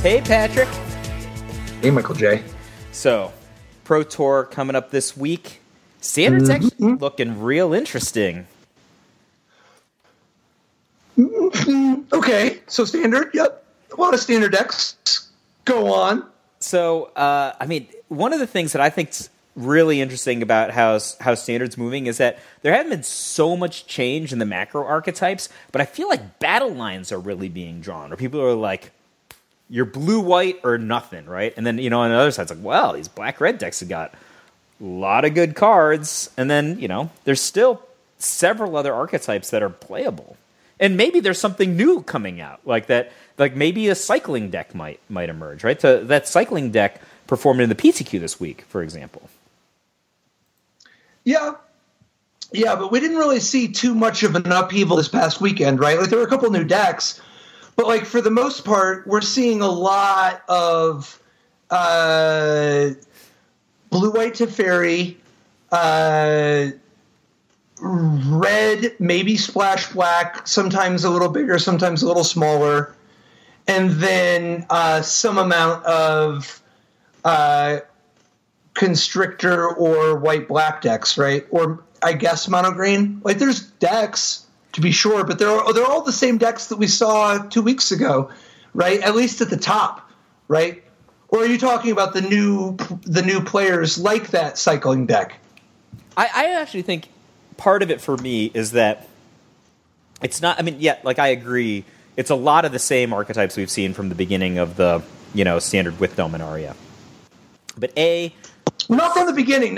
Hey, Patrick. Hey, Michael J. So, Pro Tour coming up this week. Standard's actually looking real interesting. Okay, so standard, yep. A lot of standard decks. Go on. So, one of the things that I think's really interesting about how Standard's moving is that there hasn't been so much change in the macro archetypes, but I feel like battle lines are really being drawn, where people are like, you're blue-white or nothing, right? And then, on the other side, it's like, well, these black-red decks have got a lot of good cards, and then, there's still several other archetypes that are playable. And maybe there's something new coming out, like that. Like maybe a cycling deck might emerge, right? So that cycling deck performed in the PTQ this week, for example. Yeah, but we didn't really see too much of an upheaval this past weekend, right? Like there were a couple new decks, but like for the most part, we're seeing a lot of blue-white Teferi, red, maybe splash black, sometimes a little bigger, sometimes a little smaller, and then some amount of constrictor or white-black decks, right? Or I guess mono green. Like there's decks to be sure, but they're all the same decks that we saw 2 weeks ago, right? At least at the top, right? Or are you talking about the new players like that cycling deck? I actually think part of it for me is that it's not. I agree. It's a lot of the same archetypes we've seen from the beginning of the standard with Dominaria. But not from the beginning.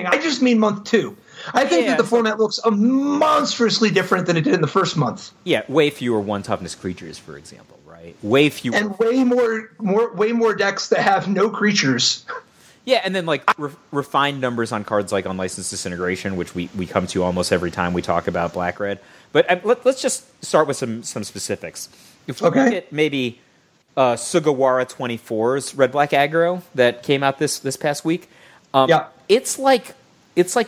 I just mean month 2. I think that the format looks monstrously different than it did in the first month. Yeah, way fewer 1 toughness creatures, for example, right? Way fewer, and way more decks that have no creatures. Yeah, and then refined numbers on cards like Unlicensed Disintegration, which we come to almost every time we talk about black-red. But let's just start with some specifics. If we look at maybe Sugawara 24's red-black aggro that came out this past week, it's like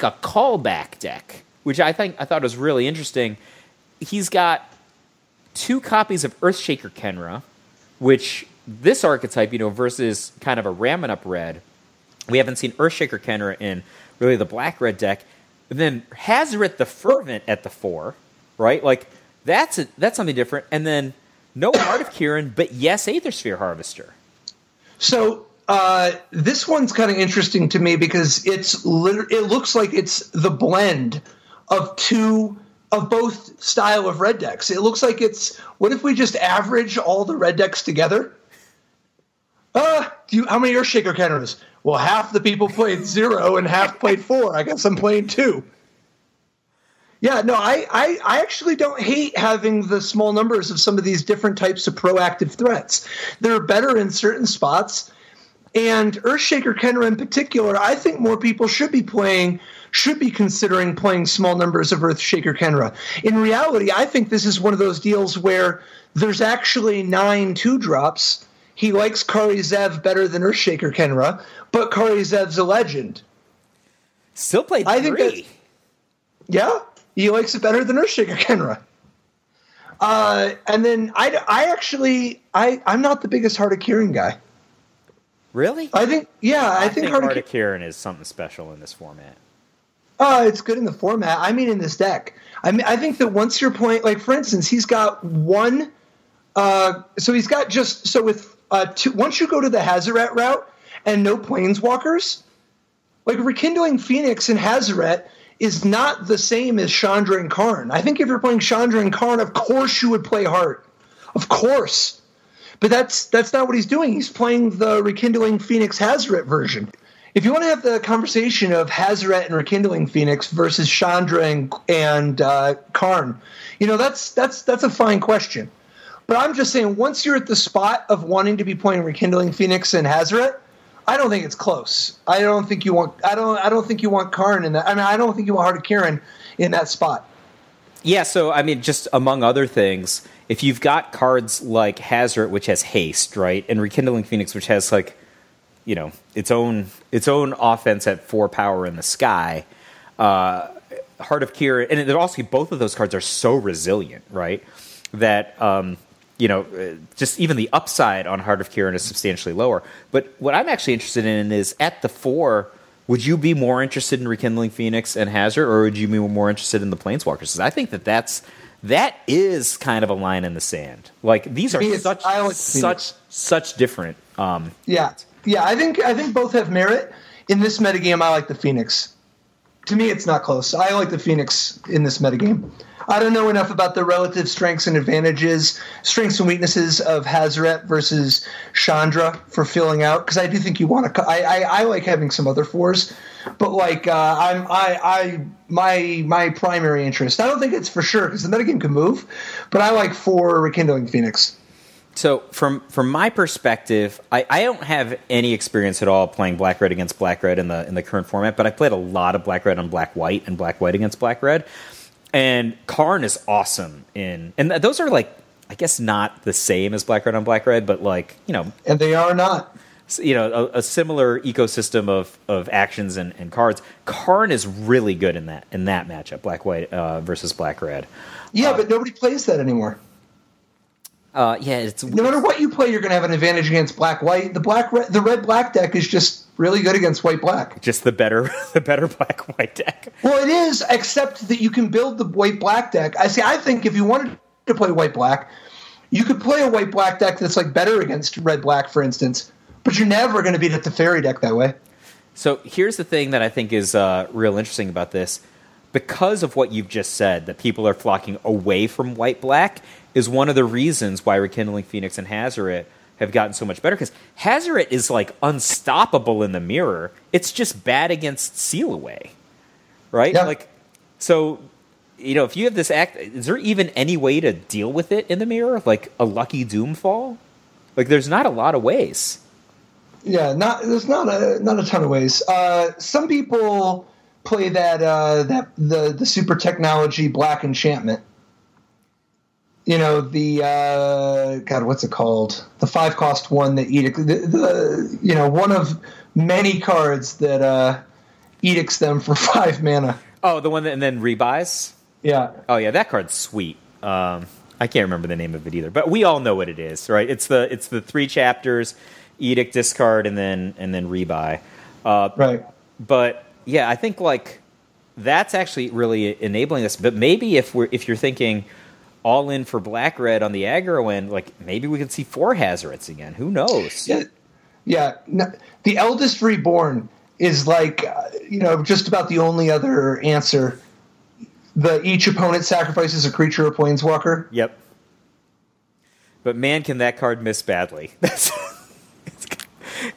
a callback deck, which I thought was really interesting. He's got 2 copies of Earthshaker Kenra, which this archetype, versus kind of a ramming up red. We haven't seen Earthshaker Kenra in really the black-red deck. And then Hazoret the Fervent at the 4, right? Like, that's something different. And then no Heart of Kiran, but yes, Aethersphere Harvester. So this one's kind of interesting to me because it looks like it's the blend of both style of red decks. It looks like what if we just average all the red decks together? How many Earthshaker Kenras? Well, half the people played 0 and half played 4. I guess I'm playing 2. Yeah, no, I actually don't hate having the small numbers of some of these different types of proactive threats. They're better in certain spots. And Earthshaker Kenra in particular, I think more people should be considering playing small numbers of Earthshaker Kenra. In reality, I think this is one of those deals where there's actually 9 2-drops. He likes Kari Zev better than Earthshaker Kenra, but Kari Zev's a legend. Still played 3. Yeah, he likes it better than Earthshaker Kenra. And then I'm not the biggest Heart of Kiran guy. Really? I think Heart of Kiran is something special in this format. It's good in the format. I mean, in this deck. I think that once you're playing, like for instance, he's got one. So he's got once you go to the Hazoret route and no Planeswalkers, like Rekindling Phoenix and Hazoret is not the same as Chandra and Karn. I think if you're playing Chandra and Karn, of course you would play Heart. Of course. But that's not what he's doing. He's playing the Rekindling Phoenix Hazoret version. If you want to have the conversation of Hazoret and Rekindling Phoenix versus Chandra and Karn, that's a fine question. But I'm just saying, once you're at the spot of wanting to be playing Rekindling Phoenix and Hazoret, I don't think it's close. I don't think you want Karn in that. I don't think you want Heart of Kiran in that spot. Yeah, so just among other things, if you've got cards like Hazoret, which has haste, right, and Rekindling Phoenix, which has its own offense at 4 power in the sky, Heart of Kiran, and also both of those cards are so resilient, right, that just even the upside on Heart of Kiran is substantially lower. But what I'm actually interested in is at the 4, would you be more interested in Rekindling Phoenix and Hazard, or would you be more interested in the Planeswalkers? Because I think that is kind of a line in the sand. Like, these are such different. Yeah. I think both have merit. In this metagame, I like the Phoenix. To me, it's not close. I like the Phoenix in this metagame. I don't know enough about the relative strengths and advantages, strengths and weaknesses of Hazaret versus Chandra for filling out, because I do think you want to. I like having some other 4s, but like my primary interest. I don't think it's for sure because the metagame can move, but I like 4 Rekindling Phoenix. So from my perspective, I don't have any experience at all playing Black-Red against Black-Red in the current format, but I played a lot of Black-Red on Black-White and Black-White against Black-Red. And Karn is awesome and those are like, I guess not the same as Black-Red on Black-Red, but like, and they are not. A similar ecosystem of actions and cards. Karn is really good in that matchup, Black-White versus Black-Red. Yeah, but nobody plays that anymore. It's no matter what you play, you're going to have an advantage against Black-White. The red-black deck is just really good against white-black. Just the better Black-White deck. Well, it is, except that you can build the white-black deck. I think if you wanted to play white-black, you could play a white-black deck that's like better against red-black, for instance. But you're never going to beat a Teferi deck that way. So here's the thing that I think is real interesting about this. Because of what you've just said, that people are flocking away from white-black, is one of the reasons why Rekindling Phoenix and Hazaret have gotten so much better. Because Hazaret is like unstoppable in the mirror. It's just bad against Seal Away, right? Yeah. Like, so if you have this act, is there even any way to deal with it in the mirror? Like a Lucky Doomfall? Like, there's not a lot of ways. Yeah, there's not a ton of ways. Some people play the super technology black enchantment. What's it called? The 5-cost one that Edict, one of many cards that edicts them for 5 mana. Oh, the one that and then rebuys? Yeah. Oh yeah, that card's sweet. I can't remember the name of it either, but we all know what it is, right? It's the 3 chapters, edict, discard, and then rebuy. Right. But yeah, I think like that's actually really enabling this. But maybe if you're thinking all in for Black-Red on the aggro end, like maybe we could see 4 Hazarets again. Who knows? Yeah. The Eldest Reborn is like, just about the only other answer. Each opponent sacrifices a creature or planeswalker. Yep. But man, can that card miss badly.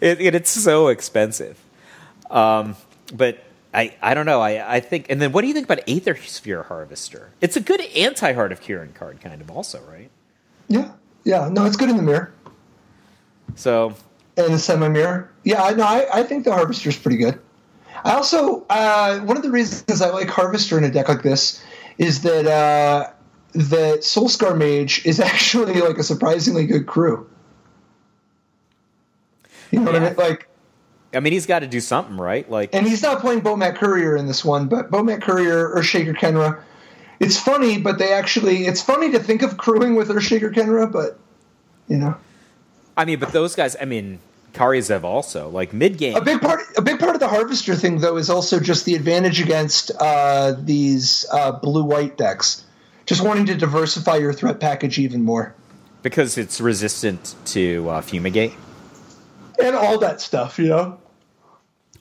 It's so expensive. But I don't know. I think, and then what do you think about Aether Sphere Harvester? It's a good anti-Heart of Kiran card, kind of, also, right? Yeah. No, it's good in the mirror. So, and the semi-mirror. Yeah, I think the Harvester's pretty good. I also one of the reasons I like Harvester in a deck like this is that Soulscar Mage is actually like a surprisingly good crew. You know what I mean? Like, I mean, he's got to do something, right? Like, and he's not playing Bomat Courier in this one, but Bomat Courier or Shaker Kenra. It's funny, but it's funny to think of crewing with Earthshaker Kenra, but I mean, but those guys, Karyazev also, like mid-game. A big part of the Harvester thing, though, is also just the advantage against these blue-white decks. Just wanting to diversify your threat package even more. Because it's resistant to Fumigate? And all that stuff,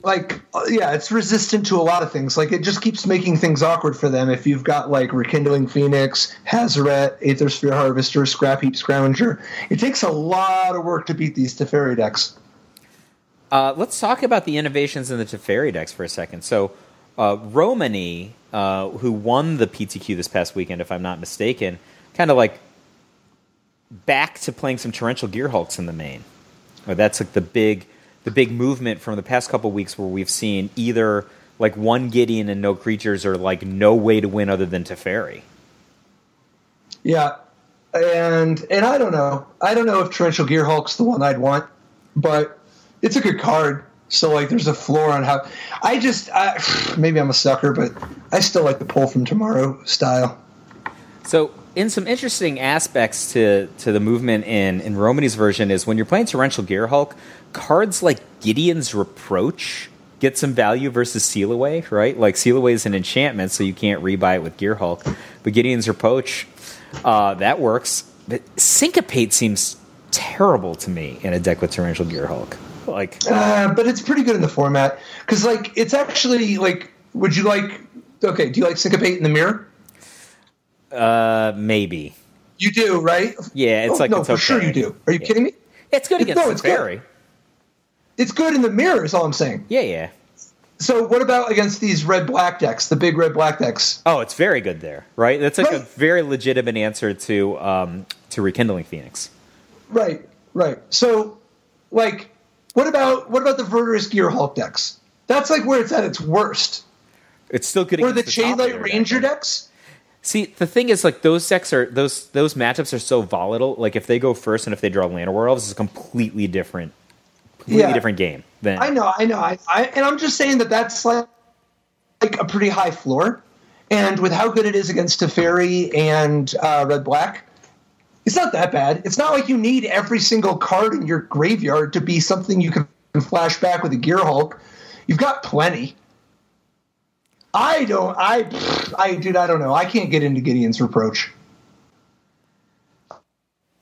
Like, it's resistant to a lot of things. Like, it just keeps making things awkward for them if you've got, like, Rekindling Phoenix, Hazaret, Aether Sphere Harvester, Scrap Heap Scrounger. It takes a lot of work to beat these Teferi decks. Let's talk about the innovations in the Teferi decks for a second. So, Romani, who won the PTQ this past weekend, if I'm not mistaken, kind of, like, back to playing some Torrential Gearhulks in the main. That's, like, the big movement from the past couple weeks where we've seen either like one Gideon and no creatures or like no way to win other than Teferi. Yeah. And I don't know. I don't know if Torrential Gearhulk's the one I'd want, but it's a good card. So like there's a floor on how maybe I'm a sucker, but I still like the Pull from Tomorrow style. So in some interesting aspects to the movement in Romany's version is when you're playing Torrential Gearhulk, cards like Gideon's Reproach get some value versus Seal Away, right? Like Seal Away is an enchantment, so you can't rebuy it with Gearhulk. But Gideon's Reproach, that works. But Syncopate seems terrible to me in a deck with Torrential Gearhulk. But it's pretty good in the format because, like, it's actually like. Would you like? Okay, do you like Syncopate in the mirror? Maybe. You do, right? Yeah, it's no, it's for okay. sure you do. Are you kidding me? It's good against the fairy. Good. It's good in the mirror. Is all I'm saying. Yeah. So what about against these red-black decks, the big red-black decks? Oh, it's very good there, right? That's like a very legitimate answer to Rekindling Phoenix. Right. So, like, what about the Verdurous Gearhulk decks? That's like where it's at its worst. It's still good against the Chainlight Ranger decks. See, the thing is, like, those decks are those matchups are so volatile. Like, if they go first and if they draw Land Werewolves, it's a completely different game. I know. And I'm just saying that's like a pretty high floor. And with how good it is against Teferi and red-black, it's not that bad. It's not like you need every single card in your graveyard to be something you can flash back with a Gearhulk. You've got plenty. I don't know. I can't get into Gideon's Reproach.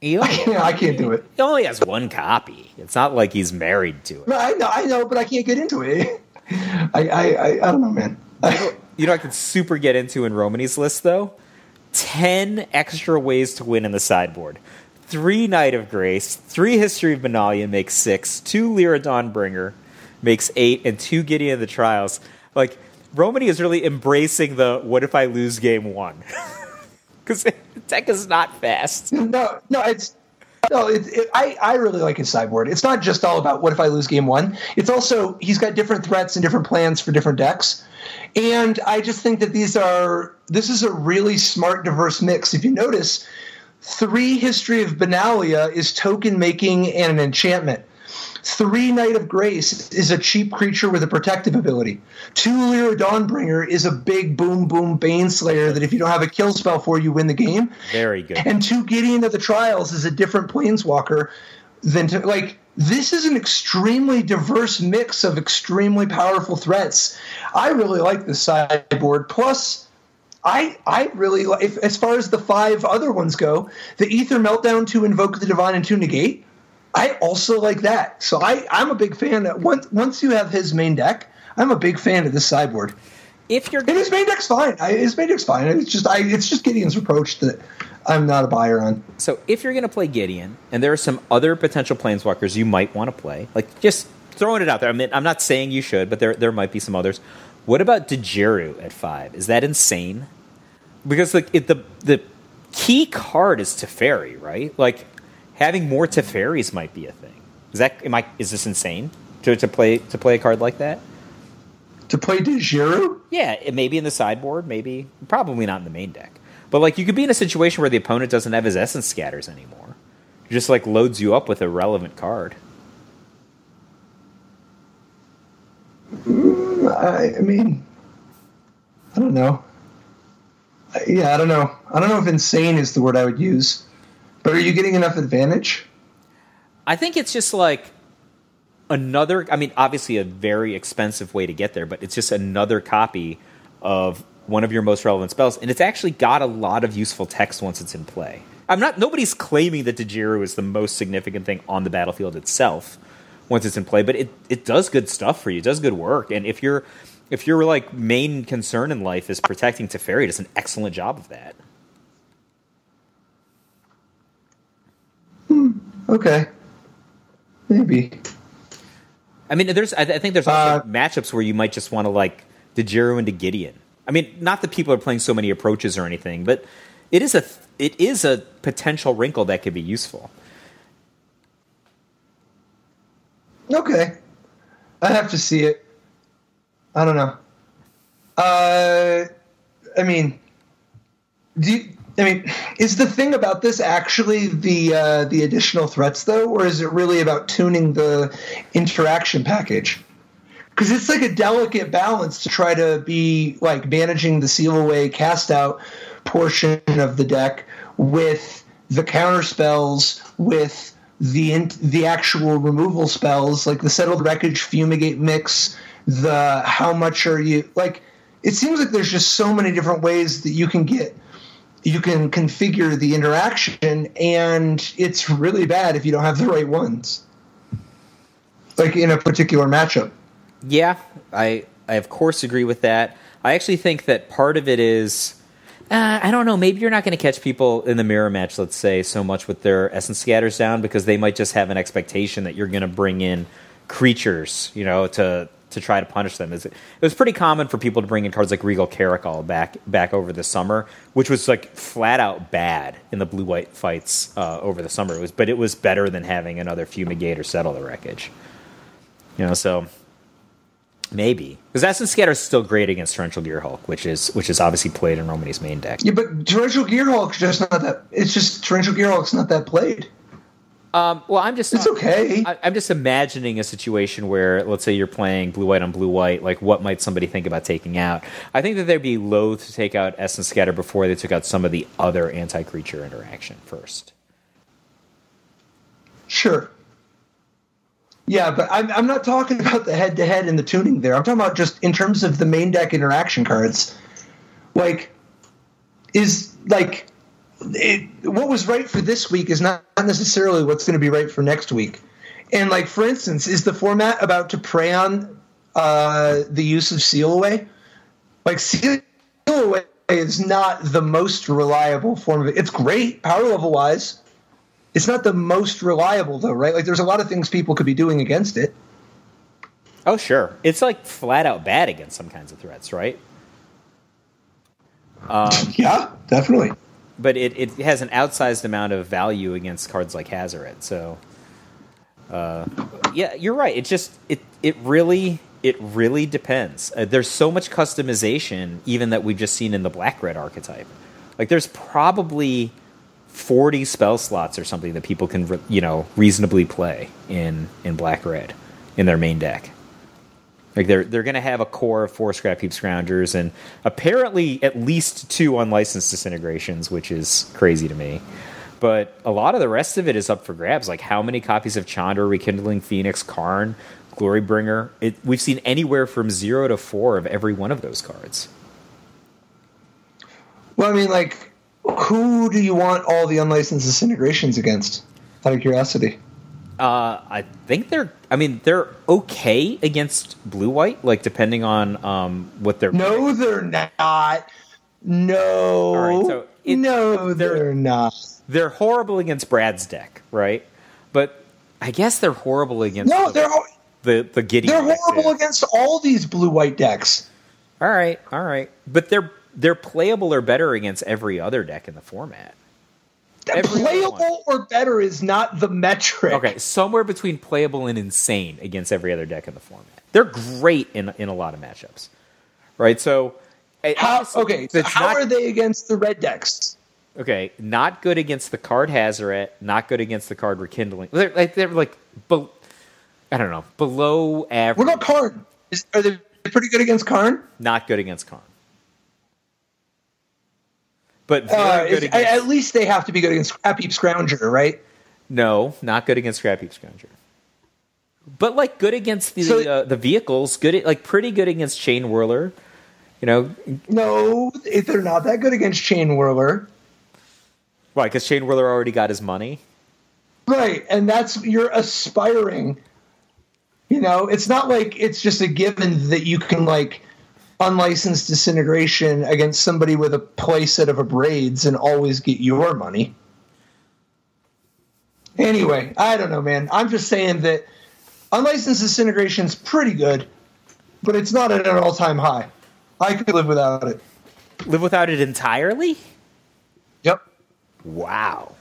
I can't do it. He only has one copy. It's not like he's married to it. I know, but I can't get into it. I don't know, man. You know, I could super get into in Romany's list, though? 10 extra ways to win in the sideboard. 3 Knight of Grace, 3 History of Benalia makes 6, 2 Lyra Dawnbringer makes 8, and 2 Gideon of the Trials. Like, Romany is really embracing the what if I lose game 1? Because the deck is not fast. I really like his sideboard. It's not just all about what if I lose game 1. It's also he's got different threats and different plans for different decks. And I just think that this is a really smart, diverse mix. If you notice, 3 History of Benalia is token making and an enchantment. 3 Knight of Grace is a cheap creature with a protective ability. 2 Lyra Dawnbringer is a big boom Baneslayer that if you don't have a kill spell for, you win the game. Very good. And 2 Gideon of the Trials is a different Planeswalker than this is an extremely diverse mix of extremely powerful threats. I really like this sideboard. Plus, I really like, as far as the 5 other ones go, the Ether Meltdown to Invoke the Divine and to Negate, I also like that. So I'm a big fan. Once you have his main deck, I'm a big fan of this sideboard. And his main deck's fine. It's just Gideon's Reproach that I'm not a buyer on. So if you're going to play Gideon, and there are some other potential Planeswalkers you might want to play, like just throwing it out there. I mean, I'm not saying you should, but there might be some others. What about Dijeru at 5? Is that insane? Because the key card is Teferi, right? Like, having more Teferis might be a thing. Is this insane to play a card like that? To play Dijeru? Yeah, it may be in the sideboard, probably not in the main deck. But like you could be in a situation where the opponent doesn't have his Essence Scatters anymore. It just like loads you up with a relevant card. I mean, I don't know. Yeah, I don't know. I don't know if insane is the word I would use. But are you getting enough advantage? I think it's just like another... I mean, obviously a very expensive way to get there, but it's just another copy of one of your most relevant spells, and it's actually got a lot of useful text once it's in play. Nobody's claiming that Dijeru is the most significant thing on the battlefield itself once it's in play, but it does good stuff for you. It does good work, and if your like main concern in life is protecting Teferi, it does an excellent job of that. Okay. Maybe. I mean, I think there's also matchups where you might just want to like Dijeru into Gideon. I mean, not that people are playing so many approaches or anything, but it is a potential wrinkle that could be useful. Okay. I have to see it. I don't know. I mean, is the thing about this actually the additional threats, though, or is it really about tuning the interaction package? Because it's like a delicate balance to try to be like managing the seal away, cast out portion of the deck with the counter spells, with the actual removal spells, like the Settled Wreckage Fumigate mix, the how much are you, like, it seems like there's just so many different ways that you can configure the interaction, and it's really bad if you don't have the right ones, like in a particular matchup. Yeah, I of course agree with that. I actually think that part of it is, I don't know, maybe you're not going to catch people in the mirror match, let's say, so much with their essence scatters down, because they might just have an expectation that you're going to bring in creatures, to try to punish them. It was pretty common for people to bring in cards like Regal Caracal back over the summer, which was like flat out bad in the blue-white fights over the summer. But it was better than having another Fumigate or Settle the Wreckage. So maybe, because Essence Scatter is still great against Torrential Gearhulk, which is obviously played in Romany's main deck. Yeah, but Torrential Gearhulk's just not that. It's just Torrential Gearhulk's not that played. Well, it's okay. I'm just imagining a situation where, let's say, you're playing blue-white on blue-white. Like, what might somebody think about taking out? I think that they'd be loath to take out Essence Scatter before they took out some of the other anti-creature interaction first. Sure. Yeah, but I'm not talking about the head-to-head and the tuning there. I'm talking about just in terms of the main deck interaction cards. What was right for this week is not necessarily what's going to be right for next week. And, like, for instance, is the format about to prey on the use of Seal Away? Like, Seal Away is not the most reliable form of it. It's great, power level-wise. It's not the most reliable, though, right? Like, there's a lot of things people could be doing against it. Oh, sure. It's, like, flat-out bad against some kinds of threats, right? Yeah, definitely. But it has an outsized amount of value against cards like Hazoret. So, yeah, you're right. It really depends. There's so much customization, even that we've just seen in the black-red archetype. Like, there's probably 40 spell slots or something that people can reasonably play in black-red in their main deck. Like, they're going to have a core of 4 Scrap Heap Scroungers and apparently at least 2 Unlicensed Disintegrations, which is crazy to me. But a lot of the rest of it is up for grabs. Like, how many copies of Chandra, Rekindling Phoenix, Karn, Glorybringer? We've seen anywhere from 0 to 4 of every one of those cards. Well, I mean, like, who do you want all the Unlicensed Disintegrations against, out of curiosity? I think they're okay against blue-white, like, depending on what they're... No, they're not. No. All right, so they're not. They're horrible against Brad's deck, right? But I guess they're horrible against the Gideon. They're horrible against all these blue-white decks. All right. But they're playable or better against every other deck in the format. Playable or better is not the metric. Okay, somewhere between playable and insane against every other deck in the format. They're great in a lot of matchups, right? So, how are they against the red decks? Okay, not good against the card Hazoret, not good against the card Rekindling. They're like I don't know, below average. What about Karn? Are they pretty good against Karn? Not good against Karn. But very good against... At least they have to be good against Scrap Heap Scrounger, right? No, not good against Scrap Heap Scrounger. But, like, good against the vehicles, pretty good against Chain Whirler. No, they're not that good against Chain Whirler. Why? Because Chain Whirler already got his money? Right, and you're aspiring. It's not like it's just a given that you can, like, Unlicensed Disintegration against somebody with a play set of Abrades and always get your money. Anyway, I don't know, man. I'm just saying that Unlicensed Disintegration's pretty good, but it's not at an all-time high. I could live without it. Live without it entirely? Yep. Wow.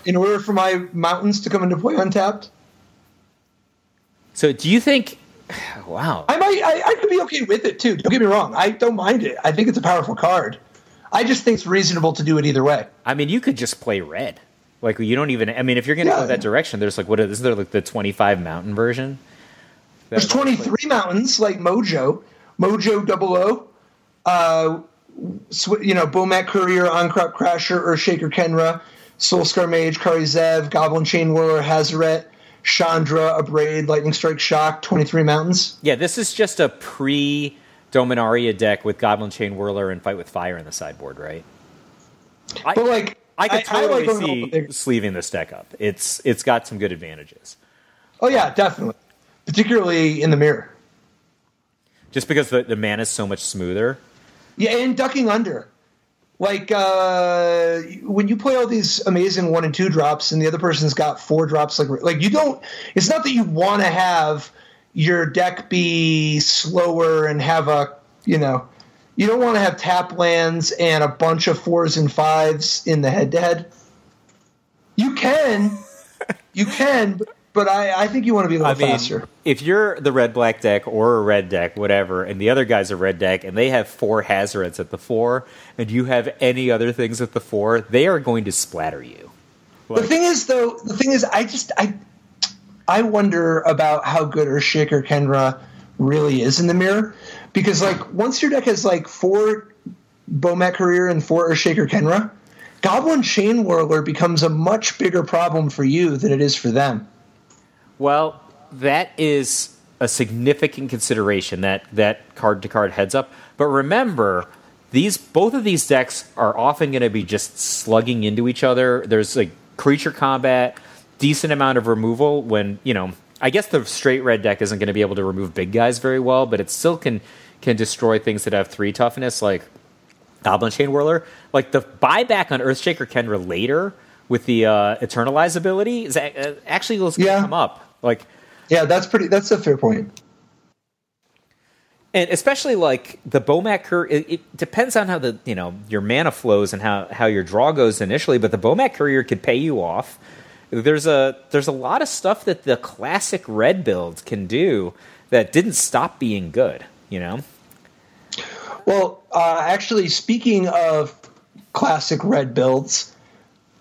In order for my mountains to come into play untapped? So do you think... Wow. I could be okay with it, too. Don't get me wrong. I don't mind it. I think it's a powerful card. I just think it's reasonable to do it either way. I mean, you could just play red. Like, you don't even... I mean, if you're going to go that direction, there's, like, isn't there, like, the 25 mountain version? There's 23 mountains, like Mojo. Mojo 00. Bomat Courier, Oncrop Crasher, Earthshaker Kenra, Soulscar Mage, Kari Zev, Goblin Chain Whirler, Hazaret, Chandra, Abrade, Lightning Strike Shock, 23 Mountains. Yeah, this is just a pre-Dominaria deck with Goblin Chain Whirler and Fight with Fire in the sideboard, right? But I could totally see big sleeving this deck up. It's got some good advantages. Oh yeah, definitely. Particularly in the mirror. Just because the mana is so much smoother. Yeah, and ducking under. Like, when you play all these amazing 1 and 2 drops and the other person's got 4 drops, like you don't, it's not that you want to have your deck be slower and have you don't want to have tap lands and a bunch of 4s and 5s in the head-to-head. You can, but I think you want to be a little faster. If you're the red-black deck or a red deck, whatever, and the other guy's a red deck, and they have 4 Hazarets at the 4, and you have any other things at the 4, they are going to splatter you. The thing is, I wonder about how good Earthshaker Kenra really is in the mirror. Because, once your deck has, 4 Bomat Courier and 4 Earthshaker Kenra, Goblin Chain Whirler becomes a much bigger problem for you than it is for them. Well, that is a significant consideration, that card-to-card heads-up. But remember, both of these decks are often going to be just slugging into each other. There's, creature combat, decent amount of removal when, I guess the straight red deck isn't going to be able to remove big guys very well, but it still can destroy things that have 3 toughness, like Goblin Chain Whirler. Like, the buyback on Earthshaker Kenra later with the Eternalize ability is actually going to come up. That's a fair point. And especially the Bomat Courier, it depends on how your mana flows and how your draw goes initially, but the Bomat Courier could pay you off. There's a lot of stuff that the classic red build can do that didn't stop being good, Well, actually, speaking of classic red builds,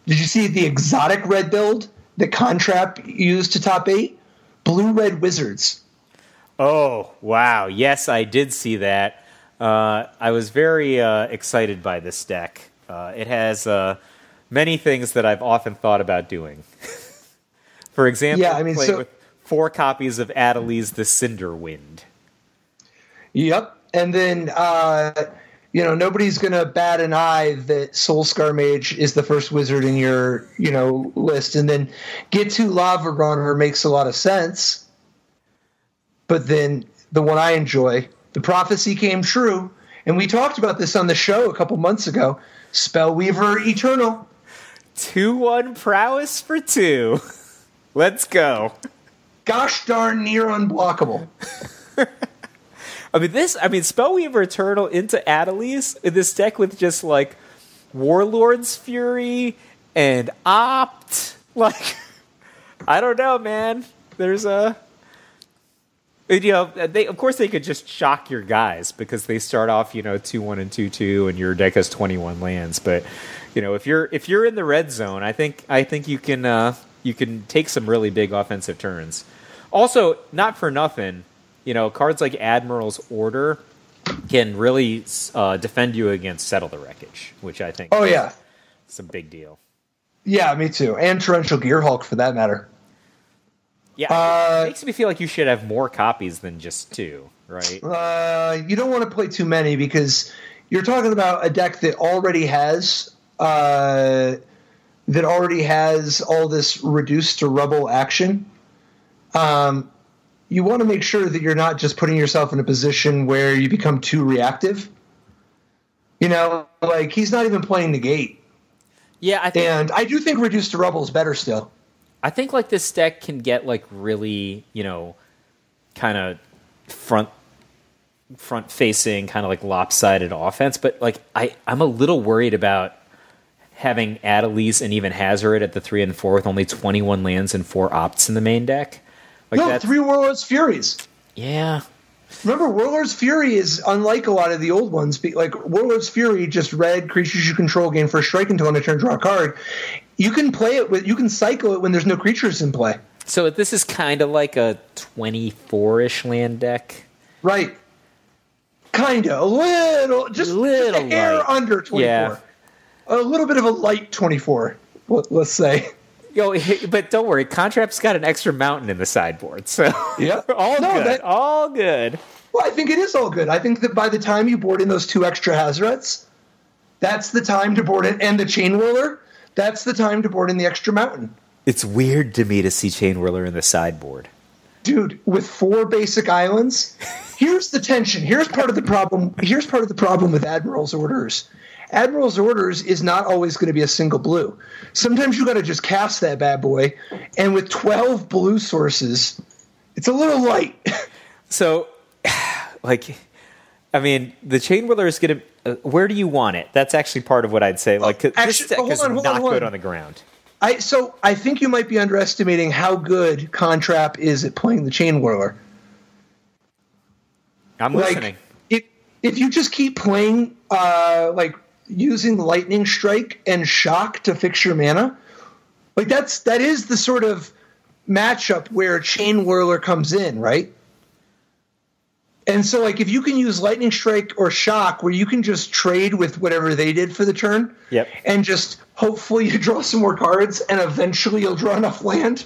did you see the exotic red build that Contrap used to top 8? Blue-red Wizards. Oh, wow. Yes, I did see that. I was very excited by this deck. It has many things that I've often thought about doing. For example, play with 4 copies of Adeliz the Cinderwind. Yep. And then, nobody's going to bat an eye that Soulscar Mage is the first wizard in your, list. And then Get to Lava Runner makes a lot of sense. But then the one I enjoy, the prophecy came true. And we talked about this on the show a couple months ago. Spellweaver Eternal. 2/1 prowess for 2. Let's go. Gosh darn near unblockable. Spellweaver Eternal into Adeliz in this deck with just Warlord's Fury and Opt. I don't know, man. There's of course they could just shock your guys because they start off 2/1 and 2/2 and your deck has 21 lands. But if you're in the red zone, I think you can take some really big offensive turns. Also, not for nothing. Cards like Admiral's Order can really defend you against Settle the Wreckage, which I think is a big deal. Yeah, me too. And Torrential Gearhulk, for that matter. Yeah, it makes me feel like you should have more copies than just 2, right? You don't want to play too many because you're talking about a deck that already has all this reduced to rubble action. You want to make sure that you're not just putting yourself in a position where you become too reactive. He's not even playing Negate. Yeah, and I do think reduced to rubble is better still. I think this deck can get really, kind of front facing, kind of lopsided offense. But I'm a little worried about having Adeliz and even Hazaret at the 3 and 4 with only 21 lands and 4 opts in the main deck. 3 Warlord's Furies. Yeah. Remember, Warlord's Fury is unlike a lot of the old ones. Warlord's Fury, just red creatures you control gain first strike until on a turn draw a card. You can play it you can cycle it when there's no creatures in play. So this is kind of like a 24-ish land deck, right? Kind of. A little. Just a hair light. under 24. Yeah. A little bit of a light 24, let's say. But don't worry, Contrap's got an extra mountain in the sideboard, so yeah, all good. Well, I think it is all good. I think that by the time you board in those 2 extra Hazarets, that's the time to board in, and the Chain Whirler, that's the time to board in the extra mountain. It's weird to me to see Chain Whirler in the sideboard. Dude, with 4 basic islands, here's the tension. Here's part of the problem. Here's part of the problem with Admiral's Orders. Admiral's Orders is not always going to be a single blue. Sometimes you got to just cast that bad boy, and with 12 blue sources, it's a little light. So, the Chain Whirler is going to. Where do you want it? That's actually part of what I'd say. This deck is not good on the ground. I think you might be underestimating how good Contrap is at playing the Chain Whirler. I'm listening. If you just keep playing using Lightning Strike and Shock to fix your mana, that is the sort of matchup where Chain Whirler comes in, right? And so if you can use Lightning Strike or Shock where you can just trade with whatever they did for the turn, yep, and just hopefully you draw some more cards and eventually you'll draw enough land.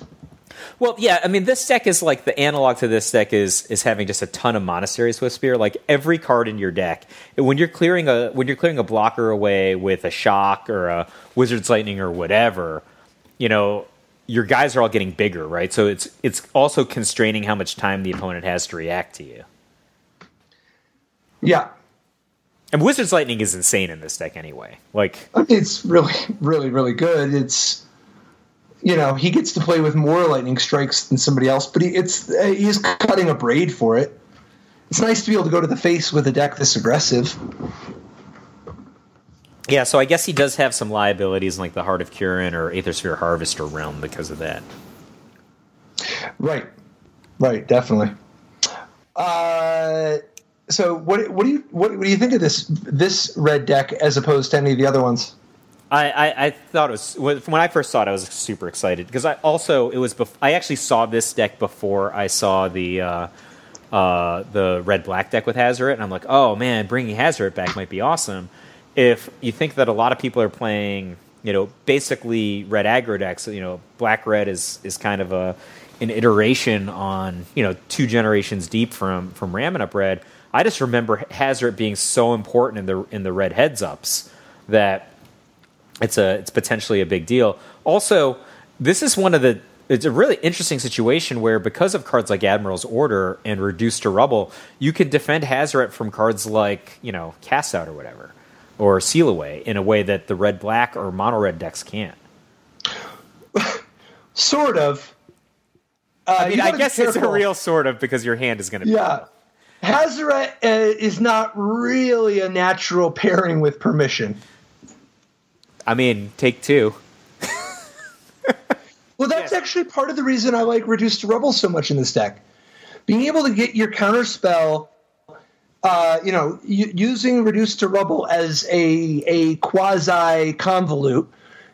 Well, yeah, this deck is the analog to this deck is having just a ton of Monastery Swiftspear. Every card in your deck, when you're clearing a blocker away with a Shock or a Wizard's Lightning or whatever, your guys are all getting bigger, right? So it's also constraining how much time the opponent has to react to you. Yeah. And Wizard's Lightning is insane in this deck anyway. It's really, really, really good. It's, he gets to play with more Lightning Strikes than somebody else, but he's cutting a braid for it. It's nice to be able to go to the face with a deck this aggressive. Yeah, so I guess he does have some liabilities in the Heart of Kirin or Aethersphere Harvester realm because of that. Right, definitely. So what do you think of this red deck as opposed to any of the other ones? I thought it was when I first saw it, I was super excited because I actually saw this deck before I saw the red black deck with Hazoret, and I'm like, oh man, bringing Hazoret back might be awesome. If you think that a lot of people are playing, basically red aggro decks, black red is kind of an iteration on 2 generations deep from ramming up red. I just remember Hazoret being so important in the red heads ups that it's potentially a big deal. Also, this is it's a really interesting situation where because of cards like Admiral's Order and Reduced to Rubble, you can defend Hazoret from cards like Cast Out or whatever, or Seal Away in a way that the red black or mono red decks can't. Sort of. I guess it's a real sort of because your hand is going to. Yeah. Hazoret is not really a natural pairing with Permission. Take 2. Well, that's actually part of the reason I like Reduced to Rubble so much in this deck. Being able to get your counterspell, using Reduced to Rubble as a quasi-convolute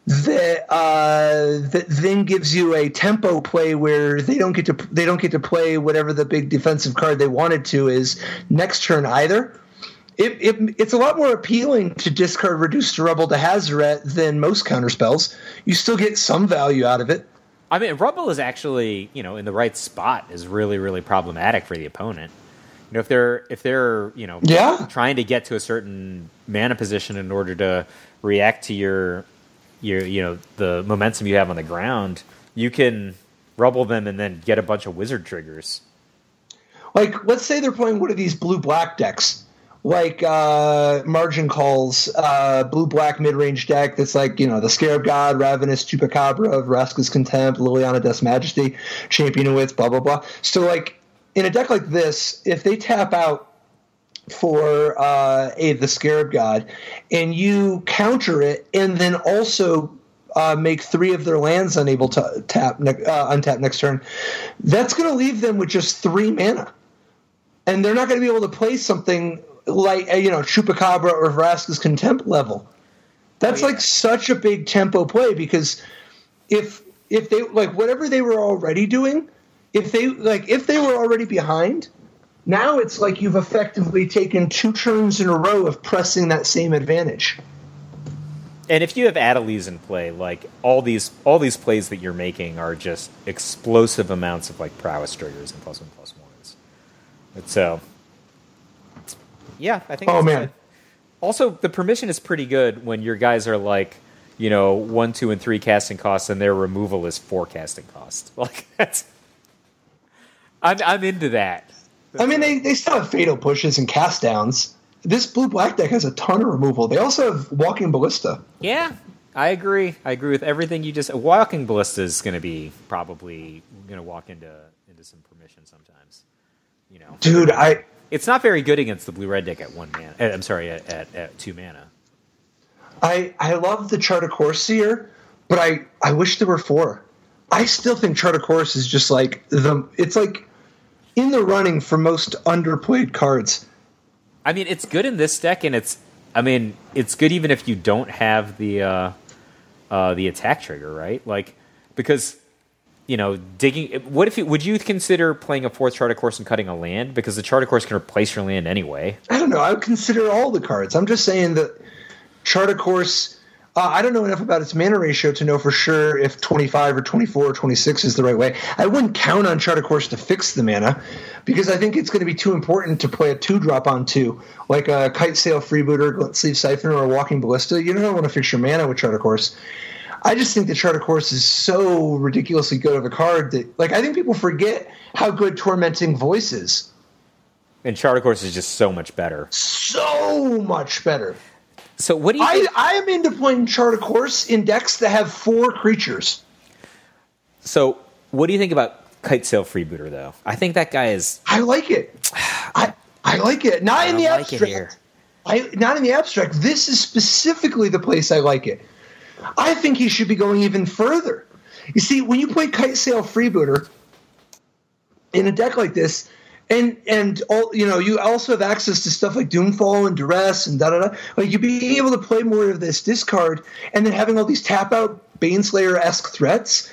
that then gives you a tempo play where they don't get to play whatever the big defensive card they wanted to is next turn either. It's a lot more appealing to discard Reduced to Rubble to Hazoret than most counterspells. You still get some value out of it. Rubble is actually, in the right spot is really, really problematic for the opponent. If they're trying to get to a certain mana position in order to react to your the momentum you have on the ground, you can Rubble them and then get a bunch of wizard triggers. Let's say they're playing one of these blue-black decks. Margin Calls, blue-black mid-range deck that's the Scarab God, Ravenous, Chupacabra, Vraska's Contempt, Liliana Death's Majesty, Champion of Wits, blah, blah, blah. So, in a deck like this, if they tap out for the Scarab God and you counter it and then also make 3 of their lands unable to untap next turn, that's going to leave them with just 3 mana. And they're not going to be able to play something like Chupacabra or Vraska's Contempt level. That's such a big tempo play because if they whatever they were already doing, if they were already behind, Now it's like you've effectively taken 2 turns in a row of pressing that same advantage. And if you have Adelies in play, like all these plays that you're making are just explosive amounts of like prowess triggers and +1/+1s. And so, yeah, I think. Oh man! Good. Also, the permission is pretty good when your guys are like, 1, 2, and 3 casting costs, and their removal is 4 casting costs. Like that's, I'm into that. I mean, they still have fatal pushes and cast downs. This blue-black deck has a ton of removal. They also have Walking Ballista. Yeah, I agree. I agree with everything you just... Walking Ballista is going to be probably going to walk into some permission sometimes. Dude, It's not very good against the blue-red deck at 1 mana. I'm sorry, at 2 mana. I love the Chart of Course here, but I wish there were 4. I still think Chart of Course is just like... It's like in the running for most underplayed cards. I mean, it's good in this deck, and it's good even if you don't have the attack trigger, right? Like, because digging. Would you consider playing a 4th Chart of Course and cutting a land? Because the Chart of Course can replace your land anyway. I don't know. I would consider all the cards. I'm just saying that Chart of Course. I don't know enough about its mana ratio to know for sure if 25 or 24 or 26 is the right way. I wouldn't count on Chart of Course to fix the mana because I think it's going to be too important to play a 2-drop on 2, like a Kite Sail Freebooter, Glint Sleeve Siphoner, or a Walking Ballista. You don't want to fix your mana with Chart of Course. I just think the Chart of Course is so ridiculously good of a card that, like, I think people forget how good Tormenting Voice is. And Chart of Course is just so much better. So much better. So what do you think? I am into playing Chart of Course in decks that have 4 creatures. So what do you think about Kite Sail Freebooter, though? I think that guy is... I like it. I like it. Not in the abstract. Not in the abstract. This is specifically the place I like it. I think he should be going even further. You see, when you play Kite Sail Freebooter in a deck like this... And all, you also have access to stuff like Doomfall and Duress and da-da-da. Like, you'd be able to play more of this discard and then having all these tap-out Baneslayer-esque threats.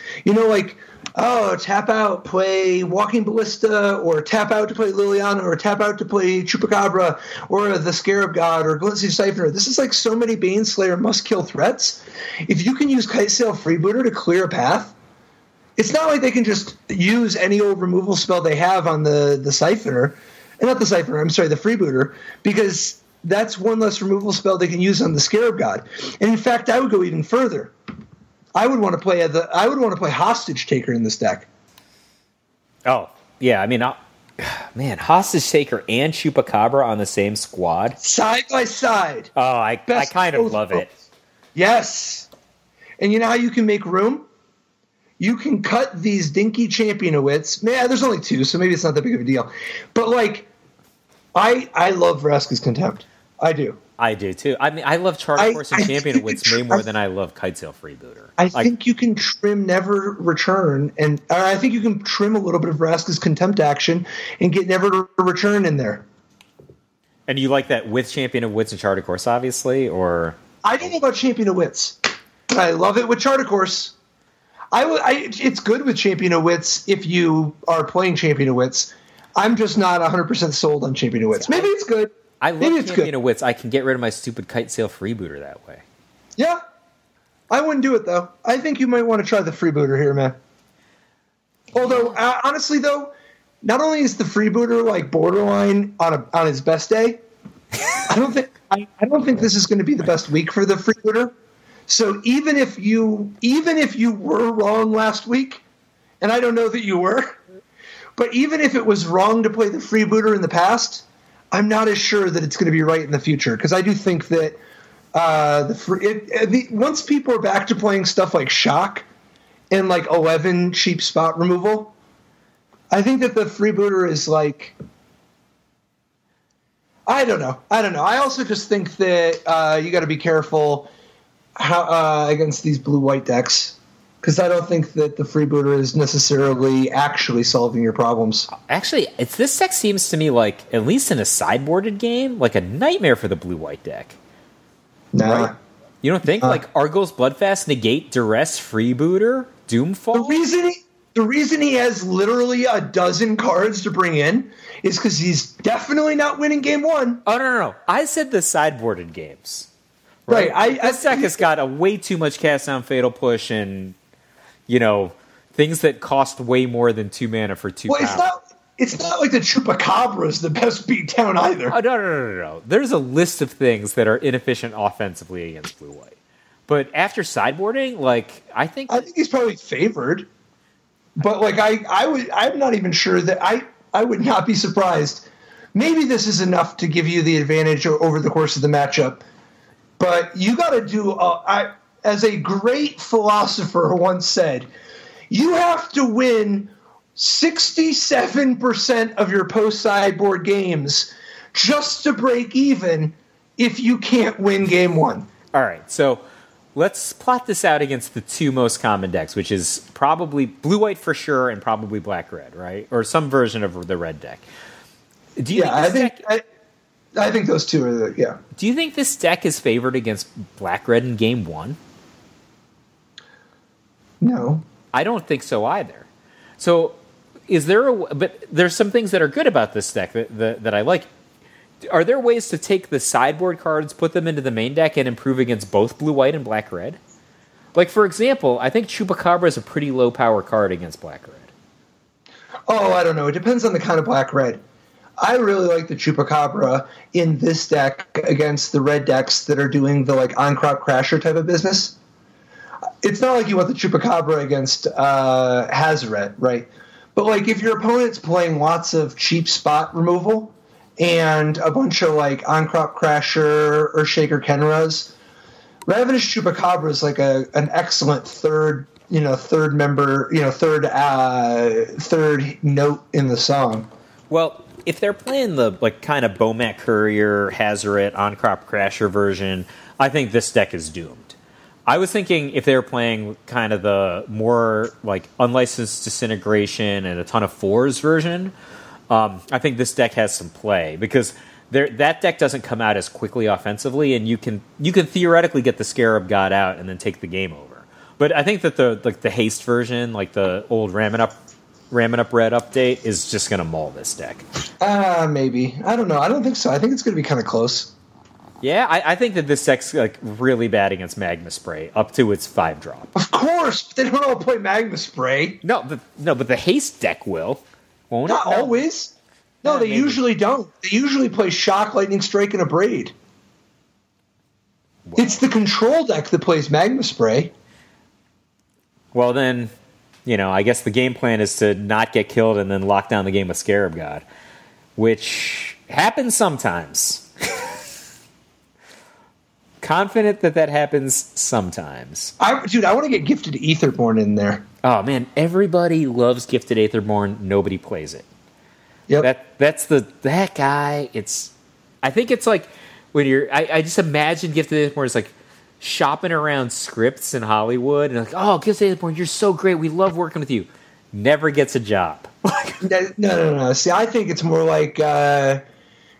Tap out, play Walking Ballista, or tap out to play Liliana, or tap out to play Chupacabra, or the Scarab God, or Glint Sleeve Siphoner. This is like so many Baneslayer must-kill threats. If you can use Kite Sail Freebooter to clear a path, it's not like they can just use any old removal spell they have on the Siphoner. Not the Siphoner, I'm sorry, the Freebooter, because that's one less removal spell they can use on the Scarab God. And in fact, I would go even further. I would want to play Hostage Taker in this deck. Oh, yeah, I mean, man, Hostage Taker and Chupacabra on the same squad? Side by side. Oh, I kind of love it. Yes. And you know how you can make room? You can cut these dinky Champion of Wits. Man, there's only 2, so maybe it's not that big of a deal. But, like, I love Vraska's Contempt. I do. I do, too. I mean, I love Chart of Course and Champion of Wits way more than I love Kite Sail Freebooter. I think you can trim Never Return, and I think you can trim a little bit of Vraska's Contempt action and get Never Return in there. And you like that with Champion of Wits and Chart of Course, obviously, or... I don't know about Champion of Wits. I love it with Chart of Course. It's good with Champion of Wits if you are playing Champion of Wits. I'm just not 100% sold on Champion of Wits. Maybe it's good. I love Champion of Wits. I can get rid of my stupid Kite Sail Freebooter that way. Yeah. I wouldn't do it, though. I think you might want to try the Freebooter here, man. Although, honestly, though, not only is the Freebooter like borderline on his best day, I don't think this is going to be the best week for the Freebooter. So even if you were wrong last week, and I don't know that you were, but even if it was wrong to play the Freebooter in the past, I'm not as sure that it's going to be right in the future, because I do think that once people are back to playing stuff like Shock and like 11 cheap spot removal, I think that the Freebooter is like, I don't know. I also just think that you got to be careful against these blue-white decks, because I don't think that the Freebooter is necessarily actually solving your problems. Actually, this deck seems to me like, at least in a sideboarded game, like a nightmare for the blue-white deck. Nah. Right? You don't think? Like Argos Bloodfast, negate Duress, Freebooter, Doomfall? The reason he has literally a dozen cards to bring in is because he's definitely not winning game one. Oh, no. I said the sideboarded games. Right. This deck has got a way too much cast down Fatal Push and, things that cost way more than 2 mana for 2 power. It's not like the Chupacabra is the best beatdown either. Oh, no. There's a list of things that are inefficient offensively against blue-white. But after sideboarding, I think he's probably favored. But I'm not even sure that I would not be surprised. Maybe this is enough to give you the advantage over the course of the matchup. But you got to do, as a great philosopher once said, you have to win 67% of your post-sideboard games just to break even if you can't win game one. All right, so let's plot this out against the 2 most common decks, which is probably blue-white for sure and probably black-red, right? Or some version of the red deck. Do you I think those two are Do you think this deck is favored against black-red in game one? No. I don't think so either. So but there's some things that are good about this deck that I like. Are there ways to take the sideboard cards, put them into the main deck, and improve against both blue-white and black-red? For example, I think Chupacabra is a pretty low-power card against black-red. Oh, I don't know. It depends on the kind of black-red. I really like the Chupacabra in this deck against the red decks that are doing the on-crop crasher type of business. It's not like you want the Chupacabra against Hazoret, right? But if your opponent's playing lots of cheap spot removal and a bunch of on-crop crasher or Shaker Kenras, Ravenous Chupacabra is an excellent third member, third note in the song. Well, if they're playing the kind of Bomat Courier, Hazoret, on-crop crasher version, I think this deck is doomed. I was thinking if they were playing kind of the more unlicensed disintegration and a ton of 4s version, I think this deck has some play because that deck doesn't come out as quickly offensively, and you can theoretically get the Scarab God out and then take the game over. But I think that the haste version, the old Ramming Up Red update, is just going to maul this deck. Maybe. I don't know. I don't think so. I think it's going to be kind of close. Yeah, I think that this deck's really bad against Magma Spray up to its 5-drop. Of course, but they don't all play Magma Spray. No, but the haste deck will, won't Not it? No. always. No, they usually don't. They usually play Shock, Lightning Strike, and Abrade. Well, it's the control deck that plays Magma Spray. Well, then, I guess the game plan is to not get killed and then lock down the game with Scarab God, which happens sometimes. Confident that happens sometimes. I want to get Gifted Aetherborn in there. Oh, man, everybody loves Gifted Aetherborn. Nobody plays it. Yep. That guy. I think it's when you're. I just imagine Gifted Aetherborn is shopping around scripts in Hollywood and oh, Gifted Aetherborn, you're so great. We love working with you. Never gets a job. No. See, I think it's more like.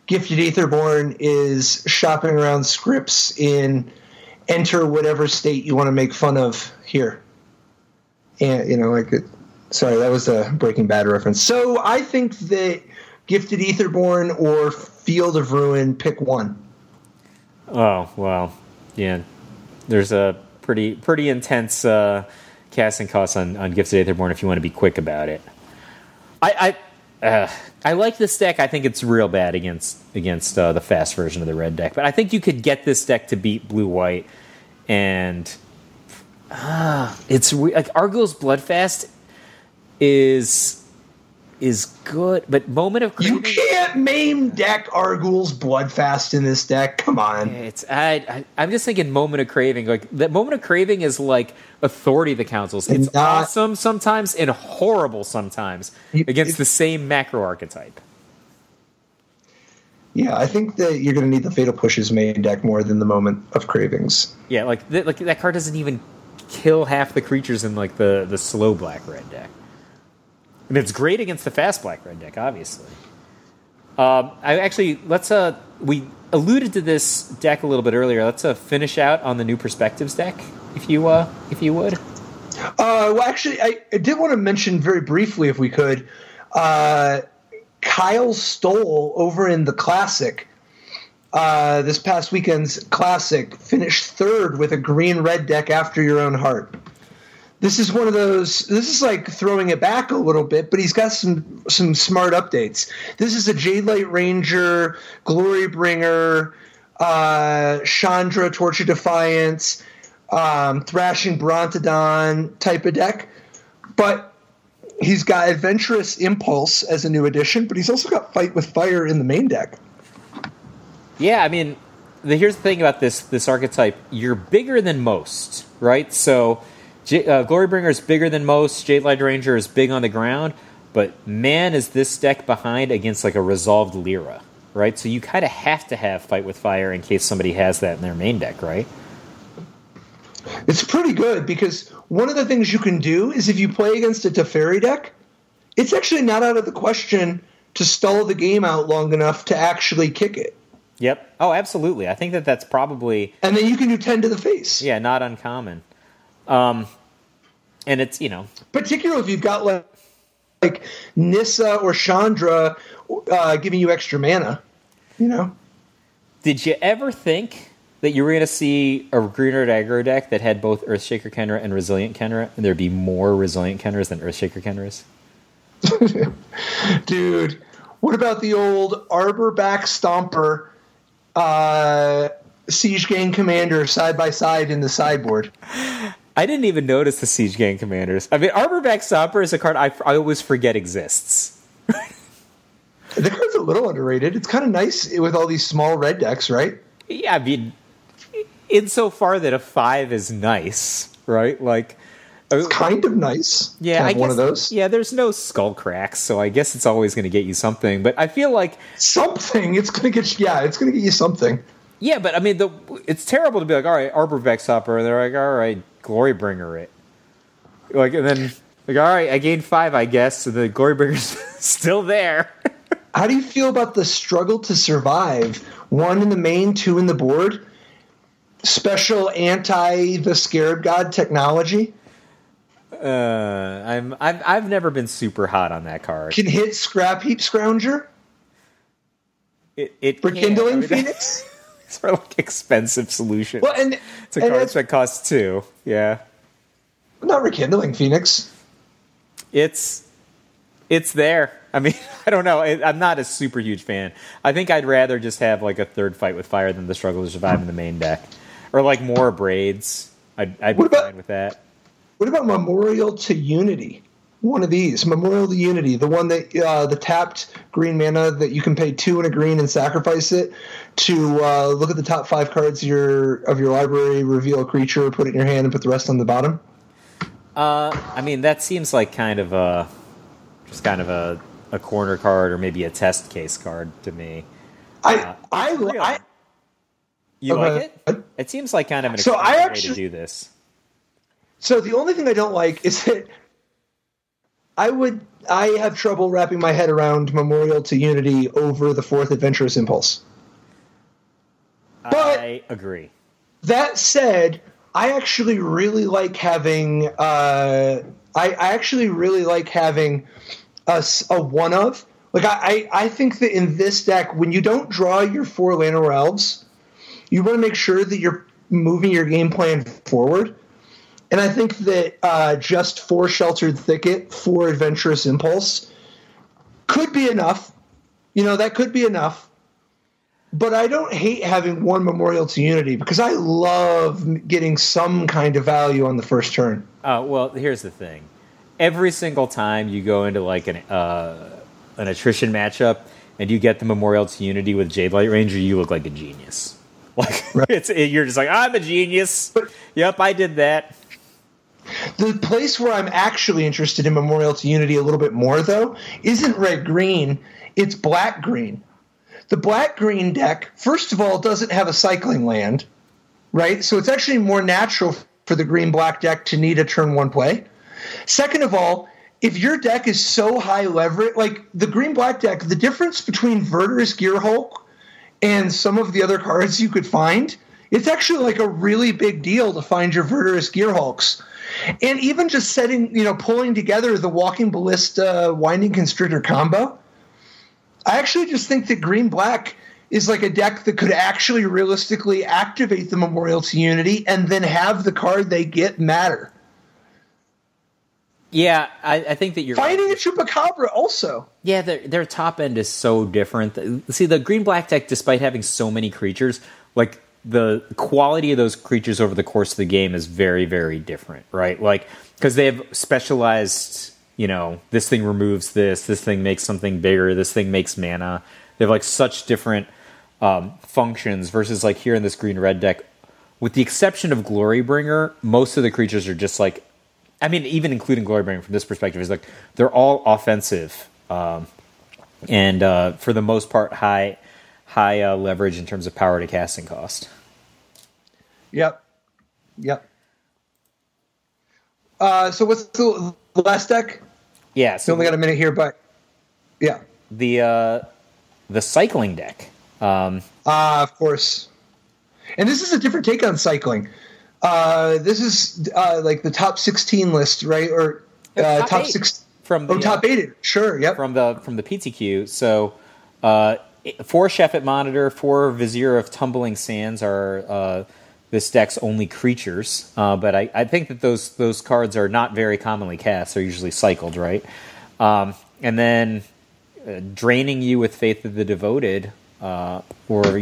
Gifted Aetherborn is shopping around scripts in enter whatever state you want to make fun of here. And, sorry, that was a Breaking Bad reference. So I think that Gifted Aetherborn or Field of Ruin, pick one. Oh, well, yeah. There's a pretty intense casting cost on Gifted Aetherborn if you want to be quick about it. I like this deck. I think it's real bad against the fast version of the red deck. But I think you could get this deck to beat blue-white. And it's Argyll's Bloodfast is good, but Moment of Craving... You can't main deck Argyll's Bloodfast in this deck. Come on. I'm just thinking Moment of Craving. That Moment of Craving is Authority of the Councils. It's awesome sometimes and horrible sometimes against the same macro archetype. Yeah, I think that you're going to need the Fatal Push's main deck more than the Moment of Cravings. Yeah, that card doesn't even kill half the creatures in the slow black-red deck. And it's great against the fast black-red deck, obviously. We alluded to this deck a little bit earlier. Let's finish out on the New Perspectives deck, if you would. Well, actually, I did want to mention very briefly, if we could, Kyle Stoll over in the Classic. This past weekend's Classic finished third with a green-red deck after your own heart. This is one of those. This is like throwing it back a little bit, but he's got some smart updates. This is a Jadelight Ranger, Glorybringer, Chandra, Torch of Defiance, Thrashing Brontodon type of deck, but he's got Adventurous Impulse as a new addition, but he's also got Fight with Fire in the main deck. Yeah, I mean, here's the thing about this archetype. You're bigger than most, right? So Glorybringer is bigger than most. Jadelight Ranger is big on the ground, but man, is this deck behind against like a Resolved Lyra, right? So you kind of have to have Fight with Fire in case somebody has that in their main deck, right? It's pretty good because one of the things you can do is if you play against a Teferi deck, it's actually not out of the question to stall the game out long enough to actually kick it. Yep. Oh, absolutely. I think that's probably... And then you can do 10 to the face. Yeah, not uncommon. And it's, particularly if you've got like Nissa or Chandra giving you extra mana, Did you ever think that you were going to see a green-red aggro deck that had both Earthshaker Kenra and Resilient Kenra, and there'd be more Resilient Kenras than Earthshaker Kenras? Dude, what about the old Arborback Stomper Siege Gang Commander side by side in the sideboard? I didn't even notice the Siege Gang Commanders. I mean, Arborback Stomper is a card I always forget exists. The card's a little underrated. It's kind of nice with all these small red decks, right? Yeah, I mean, insofar that a 5 is nice, right? Like, it's kind of nice. Yeah, I guess one of those. Yeah, there's no skull cracks, so I guess it's always going to get you something. But I feel like something. It's going to get. Yeah, it's going to get you something. Yeah, but I mean, it's terrible to be like, all right, Arborback Stomper, and they're like, all right, Glorybringer it. Like, and then like, all right, I gained 5, I guess, so the Glorybringer's still there. How do you feel about the struggle to survive? 1 in the main, 2 in the board. Special anti the Scarab God technology. I've never been super hot on that card. Can hit Scrap Heap Scrounger. It Rekindling Phoenix. It's sort of like expensive solution. Well, and it's a card that costs 2. Yeah. Not Rekindling Phoenix. It's there. I mean, I don't know. I'm not a super huge fan. I think I'd rather just have like a third Fight with Fire than the struggle to survive in the main deck, or like more Braids. I'd be fine with that. What about Memorial to Unity? One of these, Memorial to Unity, the one that the tapped green mana that you can pay 2 and a green and sacrifice it to look at the top 5 cards of your library, reveal a creature, put it in your hand, and put the rest on the bottom. I mean, that seems like kind of a corner card or maybe a test case card to me. You like it? It seems like kind of an expensive way to do this. So the only thing I don't like is that I have trouble wrapping my head around Memorial to Unity over the 4th Adventurous Impulse. But I agree. That said, I actually really like having I actually really like having a one of. Like I think that in this deck, when you don't draw your 4 Llanowar Elves, you want to make sure that you're moving your game plan forward. And I think that just 4 Sheltered Thicket, 4 Adventurous Impulse could be enough. That could be enough. But I don't hate having 1 Memorial to Unity because I love getting some kind of value on the first turn. Well, here's the thing. Every single time you go into like an attrition matchup and you get the Memorial to Unity with Jadelight Ranger, you look like a genius. Like right. You're just like, I'm a genius. Yep, I did that. The place where I'm actually interested in Memorial to Unity a little bit more, though, isn't red-green. It's black-green. The black-green deck, first of all, doesn't have a cycling land, right? So it's actually more natural for the green-black deck to need a turn 1 play. Second of all, if your deck is so high leverage, like the green-black deck, the difference between Verdurous Gearhulk and some of the other cards you could find, it's actually like a really big deal to find your Verdurous Gearhulks. And even just pulling together the Walking Ballista Winding Constrictor combo, I actually just think that green-black is like a deck that could actually realistically activate the Memorial to Unity and then have the card they get matter. Yeah, I think that you're Fighting a Chupacabra also. Yeah, their top end is so different. See, the green-black deck, despite having so many creatures, like the quality of those creatures over the course of the game is very, very different, right? Like, because they have specialized, this thing removes this thing makes something bigger, this thing makes mana. They have like such different functions versus like here in this green-red deck, with the exception of Glorybringer, most of the creatures are just like, I mean, even including Glorybringer from this perspective, is like they're all offensive, and for the most part, high leverage in terms of power to casting cost. Yep. So what's the last deck? Yeah, so we only got a minute here, but yeah, the cycling deck. Of course, and this is a different take on cycling. This is like the top 16 list, right? Or top 6 from the top 8. Sure, yep. From the PTQ. So 4 Sheffet Monitor, 4 Vizier of Tumbling Sands are this deck's only creatures. But I think that those cards are not very commonly cast. They're usually cycled, right? And then draining you with Faith of the Devoted, or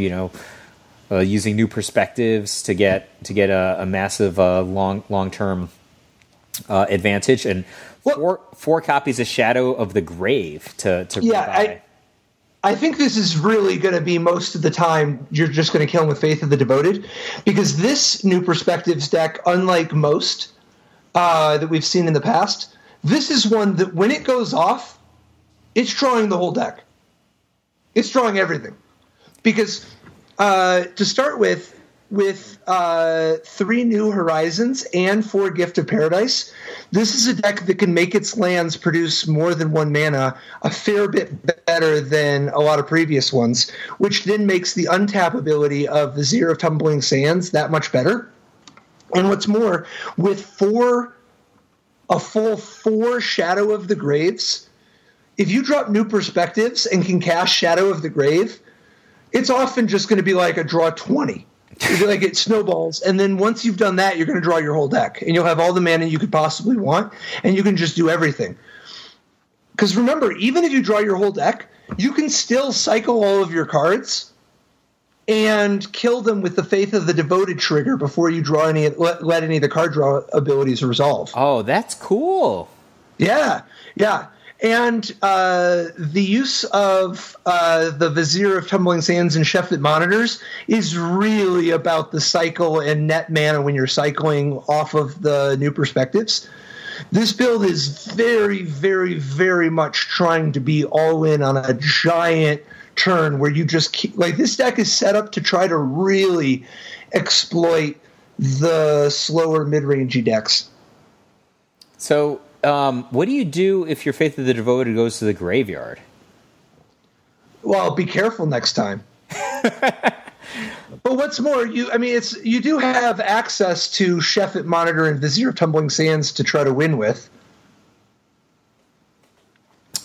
using new perspectives to get a massive long-term advantage, and four copies of Shadow of the Grave to rebuy. I think this is really going to be most of the time you're just going to kill him with Faith of the Devoted, because this new perspectives deck, unlike most that we've seen in the past, this is one that when it goes off, it's drawing the whole deck. It's drawing everything, because to start with 3 New Horizons and 4 Gift of Paradise, this is a deck that can make its lands produce more than 1 mana a fair bit better than a lot of previous ones, which then makes the untap ability of Vizier of Tumbling Sands that much better. And what's more, with a full 4 Shadow of the Graves, if you drop New Perspectives and can cast Shadow of the Grave, it's often just going to be like a draw 20. It'll be like it snowballs, and then once you've done that, you're going to draw your whole deck, and you'll have all the mana you could possibly want, and you can just do everything. Because remember, even if you draw your whole deck, you can still cycle all of your cards and kill them with the Faith of the Devoted trigger before you draw let any of the card draw abilities resolve. Oh, that's cool. Yeah. And the use of the Vizier of Tumbling Sands and Sheffet Monitors is really about the cycle and net mana when you're cycling off of the New Perspectives. This build is very, very, very much trying to be all in on a giant turn where you just keep, like, this deck is set up to try to really exploit the slower mid-rangey decks. So what do you do if your Faith of the Devoted goes to the graveyard? Well, be careful next time. But what's more, you do have access to Sheffet Monitor and Vizier of Tumbling Sands to try to win with.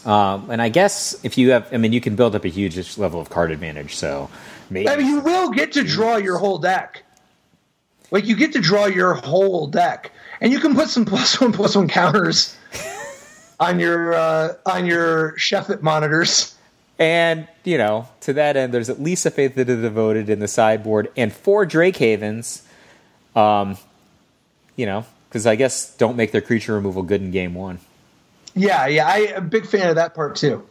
And I guess if you have, you can build up a huge level of card advantage. So maybe you will get to draw your whole deck. Like, you get to draw your whole deck. And you can put some +1/+1 counters on your Sheffet Monitors. And, to that end, there's at least a Faith of the Devoted in the sideboard and 4 Drake Havens, because I guess don't make their creature removal good in game 1. Yeah, I'm a big fan of that part, too.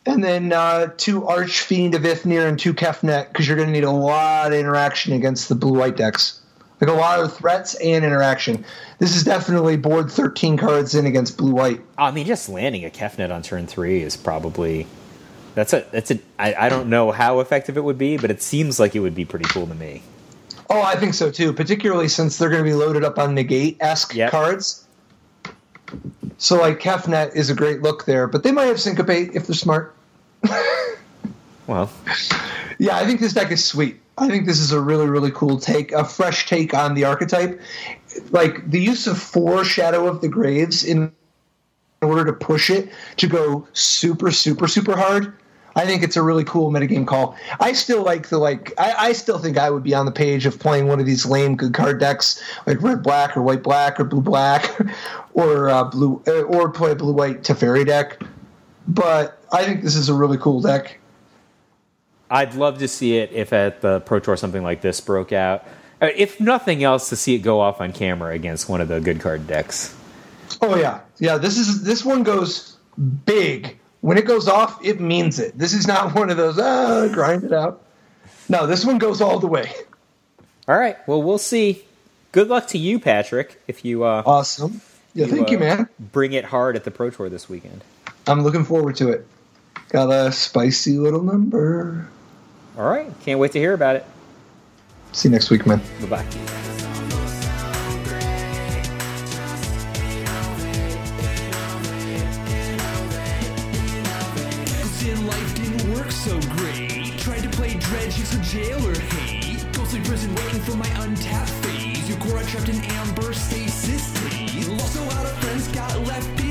And then 2 Archfiend of Ithmir and 2 Kefnet, because you're going to need a lot of interaction against the blue-white decks. Like, a lot of threats and interaction. This is definitely board 13 cards in against blue-white. Just landing a Kefnet on turn 3 is probably... I don't know how effective it would be, but it seems like it would be pretty cool to me. Oh, I think so, too, particularly since they're going to be loaded up on negate-esque cards. So, like, Kefnet is a great look there, but they might have Syncopate if they're smart. Well... Yeah, I think this deck is sweet. I think this is a really, really cool take, a fresh take on the archetype. Like, the use of 4 Shadow of the Graves in order to push it to go super, super, super hard. I think it's a really cool metagame call. I still I still think I would be on the page of playing one of these lame good card decks like red black or white black or blue black or blue or play a blue white Teferi deck. But I think this is a really cool deck. I'd love to see it if at the Pro Tour something like this broke out. If nothing else, to see it go off on camera against one of the good card decks. Oh yeah. This one goes big. When it goes off, it means it. This is not one of those, grind it out. No, this one goes all the way. All right. Well, we'll see. Good luck to you, Patrick, if you... awesome. Yeah, thank you, man. Bring it hard at the Pro Tour this weekend. I'm looking forward to it. Got a spicy little number. All right. Can't wait to hear about it. See you next week, man. Bye-bye. So great. Tried to play dredge, use a jailer hate. Ghostly prison waiting for my untapped phase. Your core trapped in amber stasis. Lost a lot of friends, got left behind.